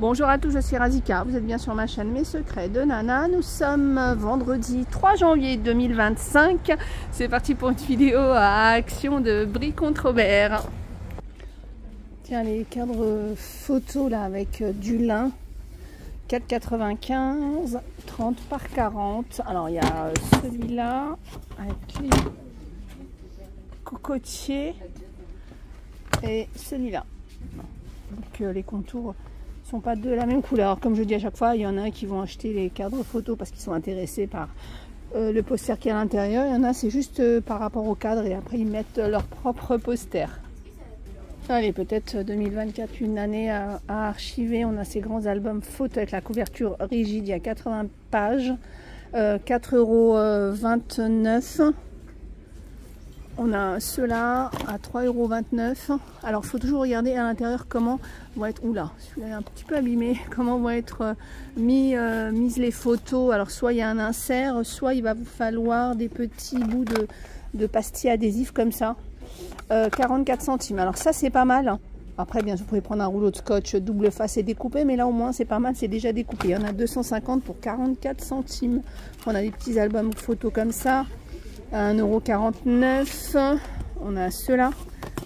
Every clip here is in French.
Bonjour à tous, je suis Razika, vous êtes bien sur ma chaîne Mes Secrets de Nana. Nous sommes vendredi 3 janvier 2025. C'est parti pour une vidéo à action de Brie contre Robert. Tiens, les cadres photos là avec du lin, 4,95, 30 par 40. Alors il y a celui-là avec les cocotiers et celui-là. Donc les contours sont pas de la même couleur. Comme je dis à chaque fois, il y en a qui vont acheter les cadres photos parce qu'ils sont intéressés par le poster qui est à l'intérieur. Il y en a c'est juste par rapport au cadre et après ils mettent leur propre poster. Allez, peut-être 2024, une année à archiver. On a ces grands albums photos avec la couverture rigide, il y a 80 pages, 4,29 €. On a ceux-là à 3,29 €. Alors, il faut toujours regarder à l'intérieur comment vont être... Oula, celui-là est un petit peu abîmé. Comment vont être mises les photos. Alors, soit il y a un insert, soit il va vous falloir des petits bouts de pastilles adhésifs comme ça. 44 centimes. Alors, ça, c'est pas mal. Après, bien sûr, vous pouvez prendre un rouleau de scotch double face et découper. Mais là, au moins, c'est pas mal. C'est déjà découpé. Il y en a 250 pour 44 centimes. On a des petis albums photos comme ça. 1,49 €. On a ceux-là,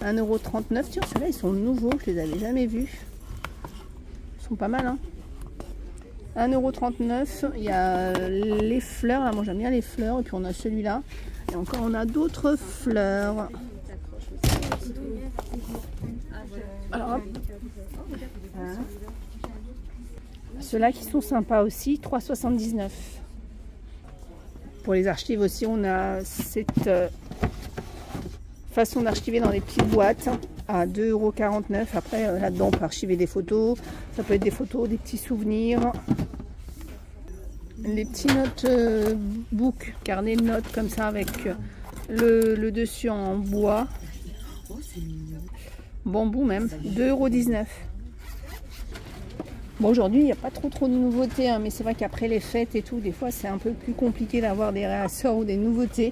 1,39 €. Tiens, ceux-là, ils sont nouveaux, je les avais jamais vus. Ils sont pas mal, hein. 1,39 €. Il y a les fleurs, là, moi j'aime bien les fleurs. Et puis on a celui-là. Et encore, on a d'autres fleurs. Alors, hop. Ceux-là qui sont sympas aussi, 3,79 €. Pour les archives aussi, on a cette façon d'archiver dans des petites boîtes à 2,49 €. Après, là-dedans, on peut archiver des photos. Ça peut être des photos, des petits souvenirs. Les petits notebooks, carnet de notes comme ça avec le dessus en bois. Bambou même, 2,19 €. Bon, aujourd'hui, il n'y a pas trop de nouveautés, hein, mais c'est vrai qu'après les fêtes et tout, des fois, c'est un peu plus compliqué d'avoir des réassorts ou des nouveautés.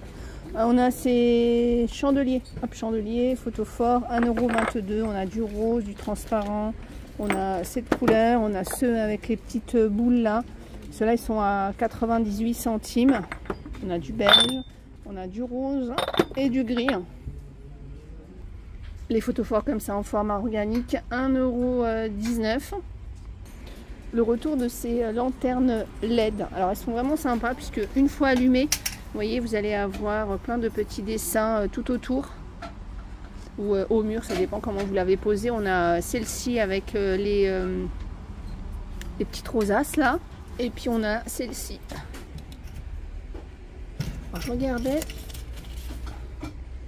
On a ces chandeliers. Hop, chandelier, photo fort, 1,22 €. On a du rose, du transparent. On a cette couleur. On a ceux avec les petites boules là. Ceux-là, ils sont à 98 centimes. On a du beige. On a du rose et du gris. Les photos forts comme ça en format organique, 1,19 €. Le retour de ces lanternes LED. Alors elles sont vraiment sympas puisque une fois allumées, vous voyez, vous allez avoir plein de petits dessins tout autour ou au mur, ça dépend comment vous l'avez posé. On a celle-ci avec les petites rosaces là, et puis on a celle-ci. Je regardais.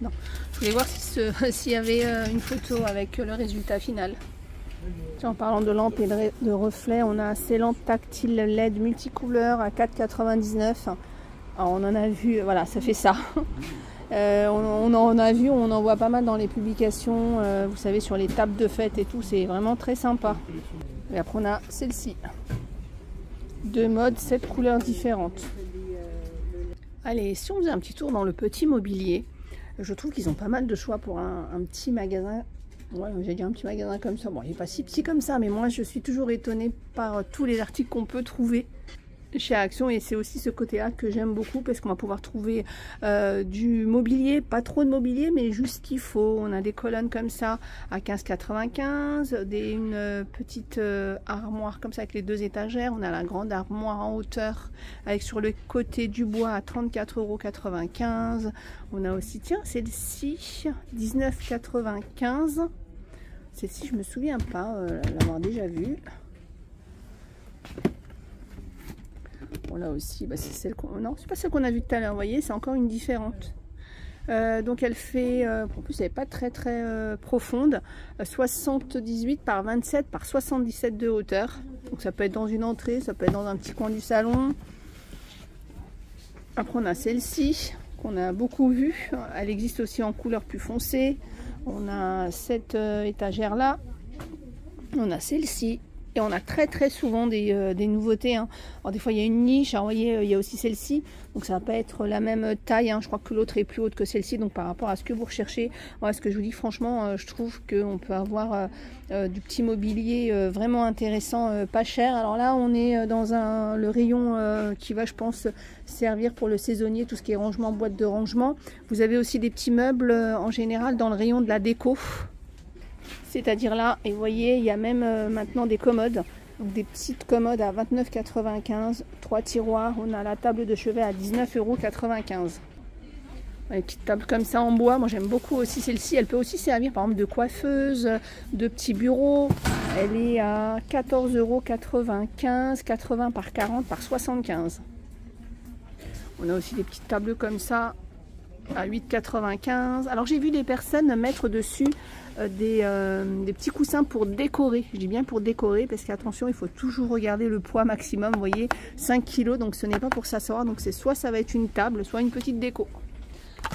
Non, je voulais voir s'il y avait une photo avec le résultat final. En parlant de lampes et de reflets, on a ces lampes tactiles LED multicouleurs à 4,99 €. Alors on en a vu, voilà, ça fait ça. On en a vu, on en voit pas mal dans les publications, vous savez, sur les tables de fête et tout, c'est vraiment très sympa. Et après on a celle-ci. Deux modes, 7 couleurs différentes. Allez, si on faisait un petit tour dans le petit mobilier, je trouve qu'ils ont pas mal de choix pour un petit magasin. Ouais, j'ai dit un petit magasin comme ça. Bon, il n'est pas si petit comme ça, mais moi, je suis toujours étonnée par tous les articles qu'on peut trouver chez Action. Et c'est aussi ce côté-là que j'aime beaucoup parce qu'on va pouvoir trouver du mobilier, pas trop de mobilier, mais juste ce qu'il faut. On a des colonnes comme ça à 15,95 €, une petite armoire comme ça avec les 2 étagères. On a la grande armoire en hauteur avec sur le côté du bois à 34,95 €. On a aussi, tiens, celle-ci, 19,95 €. Celle-ci, je me souviens pas l'avoir déjà vue. Bon, là aussi, bah, c'est celle qu'on... Non, c'est pas celle qu'on a vue tout à l'heure, vous voyez, c'est encore une différente. Donc elle fait, en plus elle n'est pas très profonde, 78 par 27 par 77 de hauteur. Donc ça peut être dans une entrée, ça peut être dans un petit coin du salon. Après on a celle-ci, qu'on a beaucoup vue. Elle existe aussi en couleur plus foncée. On a cette étagère là. On a celle-ci. Et on a très souvent des nouveautés, hein. Alors des fois il y a une niche, alors vous voyez il y a aussi celle-ci, donc ça va pas être la même taille, hein. Je crois que l'autre est plus haute que celle-ci, donc par rapport à ce que vous recherchez, voilà ce que je vous dis, franchement je trouve qu'on peut avoir du petit mobilier vraiment intéressant, pas cher. Alors là on est dans le rayon qui va je pense servir pour le saisonnier, tout ce qui est rangement, boîte de rangement. Vous avez aussi des petits meubles en général dans le rayon de la déco. C'est-à-dire là, et vous voyez, il y a même maintenant des commodes, donc des petites commodes à 29,95 €, 3 tiroirs. On a la table de chevet à 19,95 €. Une petite table comme ça en bois, moi j'aime beaucoup aussi celle-ci. Elle peut aussi servir par exemple de coiffeuse, de petits bureaux. Elle est à 14,95 €, 80 par 40 par 75. On a aussi des petites tables comme ça à 8,95 €. Alors j'ai vu des personnes mettre dessus des petits coussins pour décorer. Je dis bien pour décorer parce qu'attention, il faut toujours regarder le poids maximum. Vous voyez, 5 kg, donc ce n'est pas pour s'asseoir. Donc c'est soit ça va être une table, soit une petite déco.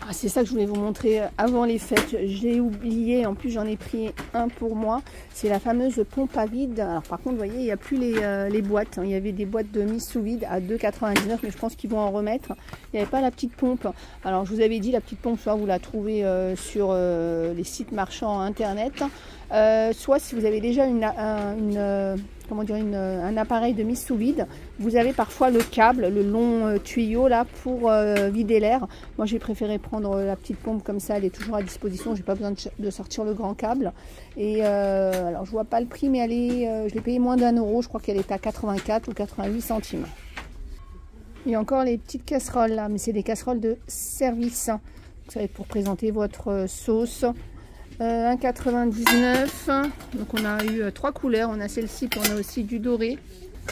Ah, c'est ça que je voulais vous montrer avant les fêtes. J'ai oublié, en plus j'en ai pris un pour moi. C'est la fameuse pompe à vide. Alors par contre, vous voyez, il n'y a plus les boîtes. Il y avait des boîtes de mise sous vide à 2,99 €, mais je pense qu'ils vont en remettre. Il n'y avait pas la petite pompe. Alors je vous avais dit, la petite pompe, soit vous la trouvez sur les sites marchands internet, soit si vous avez déjà un appareil de mise sous vide, vous avez parfois le câble, le long tuyau là pour vider l'air. Moi j'ai préféré prendre la petite pompe comme ça, elle est toujours à disposition, j'ai pas besoin de sortir le grand câble. Et alors je vois pas le prix, mais je l'ai payé moins d'1 €, je crois qu'elle est à 84 ou 88 centimes. Il y a encore les petites casseroles là, mais c'est des casseroles de service. Ça va être pour présenter votre sauce. 1,99 €. Donc on a eu 3 couleurs. On a celle-ci, puis on a aussi du doré.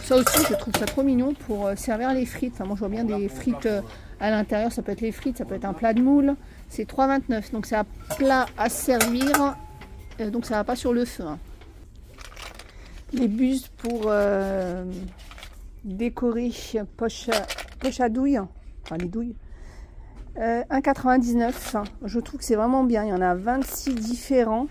Ça aussi, je trouve ça trop mignon pour servir les frites. Enfin, moi, je vois bien des frites à l'intérieur. Ça peut être les frites, ça peut être un plat de moule. C'est 3,29 €. Donc c'est un plat à servir. Donc ça va pas sur le feu, hein. Les bustes pour décorer poche à douille. Enfin, les douilles. 1,99 €. Je trouve que c'est vraiment bien. Il y en a 26 différents.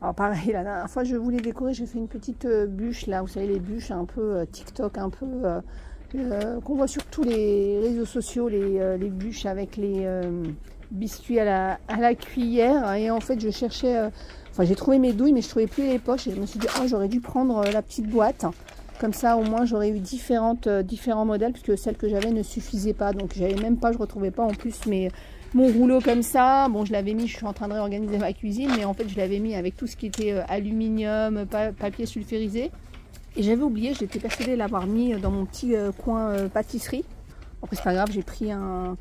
Alors pareil, la dernière fois je voulais décorer, j'ai fait une petite bûche là. Vous savez, les bûches un peu TikTok, un peu qu'on voit sur tous les réseaux sociaux, les bûches avec les biscuits à la cuillère. Et en fait je cherchais, enfin j'ai trouvé mes douilles mais je trouvais plus les poches. Et je me suis dit, oh, j'aurais dû prendre la petite boîte. Comme ça, au moins, j'aurais eu différents modèles, puisque celle que j'avais ne suffisait pas. Donc, j'avais même pas, je retrouvais pas en plus mon rouleau comme ça. Bon, je l'avais mis, je suis en train de réorganiser ma cuisine, mais en fait, je l'avais mis avec tout ce qui était aluminium, papier sulfurisé. Et j'avais oublié, j'étais persuadée de l'avoir mis dans mon petit coin pâtisserie. Après, c'est pas grave, j'ai pris un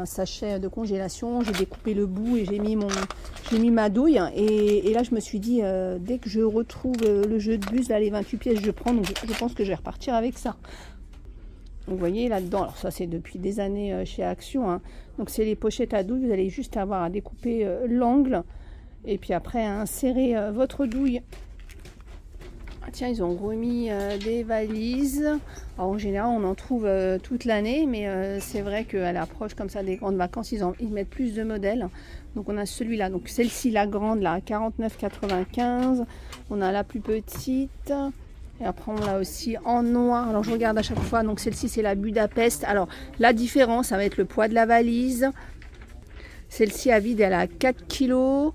sachet de congélation, j'ai découpé le bout et j'ai mis ma douille. Et là, je me suis dit, dès que je retrouve le jeu de bus, là, les 28 pièces, je prends. Donc, je pense que je vais repartir avec ça. Vous voyez là-dedans, alors ça, c'est depuis des années chez Action, hein. Donc, c'est les pochettes à douille. Vous allez juste avoir à découper l'angle. Et puis après, à insérer votre douille. Ah, tiens, ils ont remis des valises. Alors, en général, on en trouve toute l'année, mais c'est vrai qu'à l'approche comme ça des grandes vacances, ils mettent plus de modèles. Donc, on a celui-là. Donc, celle-ci, la grande, là, à 49,95 €. On a la plus petite. Et après, on l'a aussi en noir. Alors, je regarde à chaque fois. Donc, celle-ci, c'est la Budapest. Alors, la différence, ça va être le poids de la valise. Celle-ci à vide, elle a 4 kg.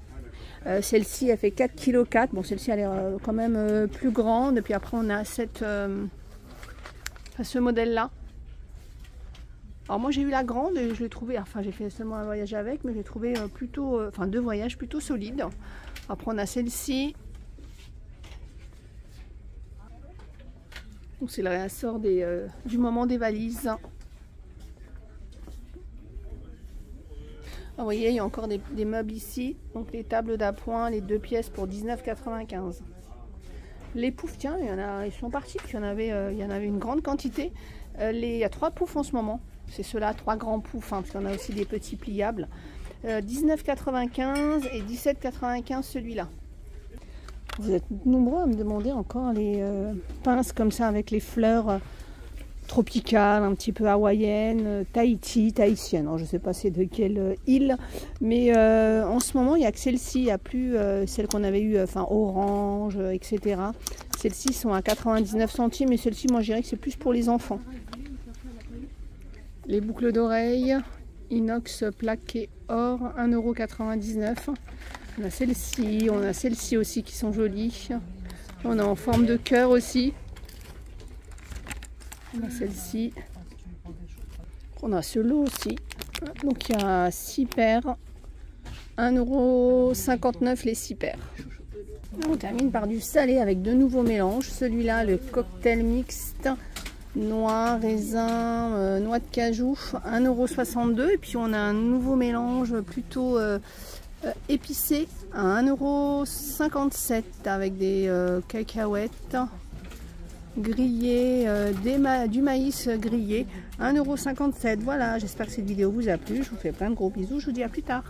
Celle-ci, elle fait 4,4 kg. Bon, celle-ci, elle est quand même plus grande. Et puis après, on a ce modèle-là. Alors, moi, j'ai eu la grande et je l'ai trouvée... Enfin, j'ai fait seulement un voyage avec, mais j'ai trouvé plutôt... Enfin, 2 voyages plutôt solides. Après, on a celle-ci. Donc, c'est le réassort du moment des valises. Vous voyez, il y a encore des meubles ici. Donc les tables d'appoint, les 2 pièces pour 19,95 €. Les poufs, tiens, ils sont partis. Il y en avait une grande quantité. Il y a 3 poufs en ce moment. C'est ceux-là, 3 grands poufs, hein, parce qu'on a aussi des petits pliables. 19,95 € et 17,95 € celui-là. Vous êtes nombreux à me demander encore les pinces comme ça avec les fleurs tropicales, un petit peu hawaïennes, tahitienne. Alors, je ne sais pas c'est de quelle île, mais en ce moment il n'y a que celle-ci, il n'y a plus celle qu'on avait eue, enfin orange, etc. Celles-ci sont à 99 centimes et celles-ci, moi je dirais que c'est plus pour les enfants. Les boucles d'oreilles, inox plaqué or, 1,99 €. On a celles-ci aussi qui sont jolies. On a en forme de cœur aussi. On a celle-ci. On a ce lot aussi. Donc il y a 6 paires. 1,59 € les 6 paires. On termine par du salé avec de nouveaux mélanges. Celui-là, le cocktail mixte, noix, raisin, noix de cajou, 1,62 €. Et puis on a un nouveau mélange plutôt épicé à 1,57 € avec des cacahuètes grillées, du maïs grillé, 1,57 €. Voilà, j'espère que cette vidéo vous a plu. Je vous fais plein de gros bisous. Je vous dis à plus tard.